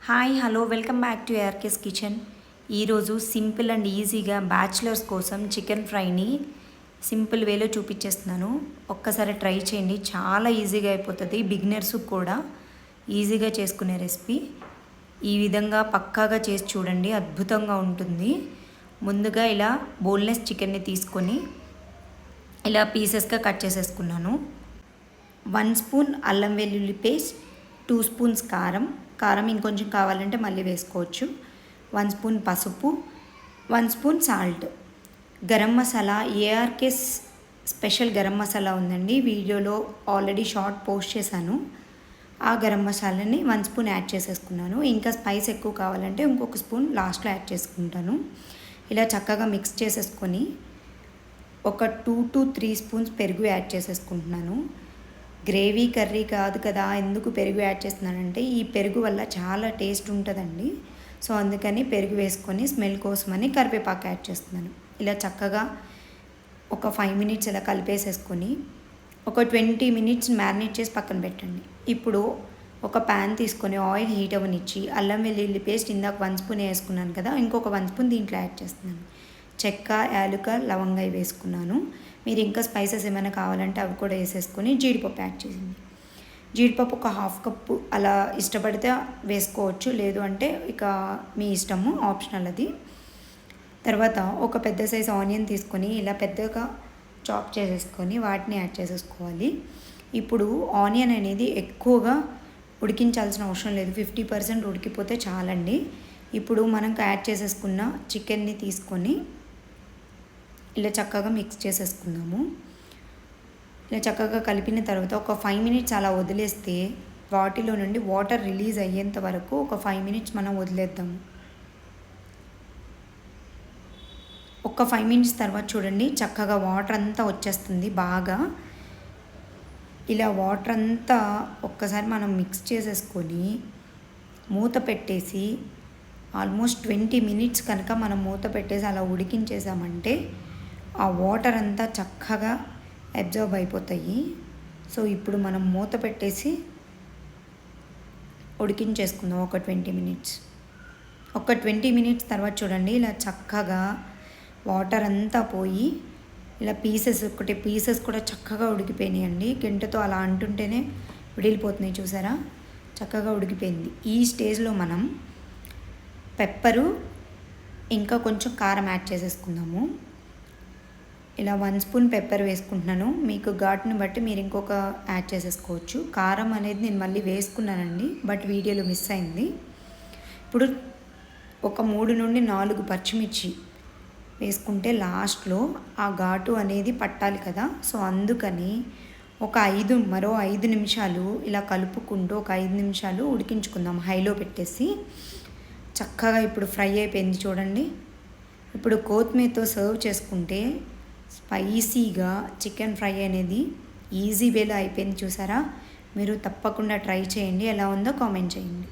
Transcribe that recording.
Hi hello welcome back to ARK's kitchen. ఈరోజు simple and ఈజీగా bachelors కోసం chicken ఫ్రైని simple వేలో చూపించేస్తున్నాను. ఒక్కసారి ట్రై చేయండి, చాలా ఈజీగా అయిపోతుంది. బిగినర్స్ కూడా ఈజీగా చేసుకునే రెసిపీ. ఈ విధంగా పక్కాగా చేసి చూడండి, అద్భుతంగా ఉంటుంది. ముందుగా ఇలా బోన్లెస్ చికెన్ని తీసుకొని ఇలా పీసెస్గా కట్ చేసేసుకున్నాను. 1 స్పూన్ అల్లం వెల్లుల్లి పేస్ట్, 2 స్పూన్స్ కారం ఇంకొంచెం కావాలంటే మళ్ళీ వేసుకోవచ్చు. 1 స్పూన్ పసుపు, 1 spoon salt. Garam masala ARK's special garam masala ఉందండి, వీడియోలో ఆల్రెడీ షార్ట్ పోస్ట్ చేశాను. ఆ గరం మసాలాని 1 స్పూన్ యాడ్ చేసేసుకున్నాను. ఇంకా స్పైస్ ఎక్కువ కావాలంటే ఇంకొక స్పూన్ లాస్ట్లో యాడ్ చేసుకుంటాను. ఇలా చక్కగా మిక్స్ చేసేసుకొని ఒక 2 to 3 స్పూన్స్ పెరుగు యాడ్ చేసేసుకుంటున్నాను. గ్రేవీ కర్రీ కాదు కదా, ఎందుకు పెరుగు యాడ్ చేస్తున్నానంటే ఈ పెరుగు వల్ల చాలా టేస్ట్ ఉంటుందండి. సో అందుకని పెరుగు వేసుకొని స్మెల్ కోసమని కరివేపాకు యాడ్ చేస్తున్నాను. ఇలా చక్కగా ఒక 5 minutes ఇలా కలిపేసేసుకొని ఒక 20 minutes మ్యారినేట్ చేసి పక్కన పెట్టండి. ఇప్పుడు ఒక ప్యాన్ తీసుకొని ఆయిల్ హీట్ అవ్వనిచ్చి అల్లం వెల్లుల్లి పేస్ట్ ఇందాక 1 స్పూన్ వేసుకున్నాను కదా, ఇంకొక 1 స్పూన్ దీంట్లో యాడ్ చేస్తున్నాను. చెక్క, యాలుక, లవంగాయ వేసుకున్నాను. మీరు ఇంకా స్పైసెస్ ఏమైనా కావాలంటే అవి కూడా వేసేసుకొని జీడిపప్పు యాడ్ చేసింది. జీడిపప్పు ఒక 1/2 కప్పు అలా ఇష్టపడితే వేసుకోవచ్చు, లేదు అంటే ఇక మీ ఇష్టము, ఆప్షనల్ అది. తర్వాత ఒక పెద్ద సైజ్ ఆనియన్ తీసుకొని ఇలా పెద్దగా చాప్ చేసేసుకొని వాటిని యాడ్ చేసేసుకోవాలి. ఇప్పుడు ఆనియన్ అనేది ఎక్కువగా ఉడికించాల్సిన అవసరం లేదు, 50% ఉడికిపోతే చాలండి. ఇప్పుడు మనం యాడ్ చేసేసుకున్న చికెన్ని తీసుకొని ఇలా చక్కగా మిక్స్ చేసేసుకుందాము. ఇలా చక్కగా కలిపిన తర్వాత ఒక 5 minutes అలా వదిలేస్తే వాటిలో నుండి వాటర్ రిలీజ్ అయ్యేంత వరకు ఒక 5 minutes మనం వదిలేద్దాము. ఒక 5 minutes తర్వాత చూడండి, చక్కగా వాటర్ అంతా వచ్చేస్తుంది బాగా. ఇలా వాటర్ అంతా ఒక్కసారి మనం మిక్స్ చేసేసుకొని మూత పెట్టేసి ఆల్మోస్ట్ 20 minutes కనుక మనం మూత పెట్టేసి అలా ఉడికించేసామంటే ఆ వాటర్ అంతా చక్కగా అబ్జర్వ్ అయిపోతాయి. సో ఇప్పుడు మనం మూత పెట్టేసి ఉడికించేసుకుందాం ఒక 20 minutes. ఒక 20 minutes తర్వాత చూడండి, ఇలా చక్కగా వాటర్ అంతా పోయి ఇలా పీసెస్ కూడా చక్కగా ఉడికిపోయినాయండి. గంటతో అలా అంటుంటేనే విడిలిపోతున్నాయి, చూసారా, చక్కగా ఉడికిపోయింది. ఈ స్టేజ్లో మనం పెప్పరు ఇంకా కొంచెం కారం యాడ్ చేసేసుకుందాము. ఇలా 1 స్పూన్ పెప్పర్ వేసుకుంటున్నాను, మీకు ఘాటుని బట్టి మీరు ఇంకొక యాడ్ చేసేసుకోవచ్చు. కారం అనేది నేను మళ్ళీ వేసుకున్నానండి, బట్ వీడియోలో మిస్ అయింది. ఇప్పుడు ఒక 3 నుండి 4 పచ్చిమిర్చి వేసుకుంటే లాస్ట్లో ఆ ఘాటు అనేది పట్టాలి కదా, సో అందుకని మరో 5 నిమిషాలు ఇలా కలుపుకుంటూ ఒక 5 నిమిషాలు ఉడికించుకుందాం హైలో పెట్టేసి. చక్కగా ఇప్పుడు ఫ్రై అయిపోయింది చూడండి. ఇప్పుడు కొత్తిమీరతో సర్వ్ చేసుకుంటే స్పైసీగా చికెన్ ఫ్రై అనేది ఈజీ వేలో అయిపోయింది, చూసారా. మీరు తప్పకుండా ట్రై చేయండి, ఎలా ఉందో కామెంట్ చేయండి.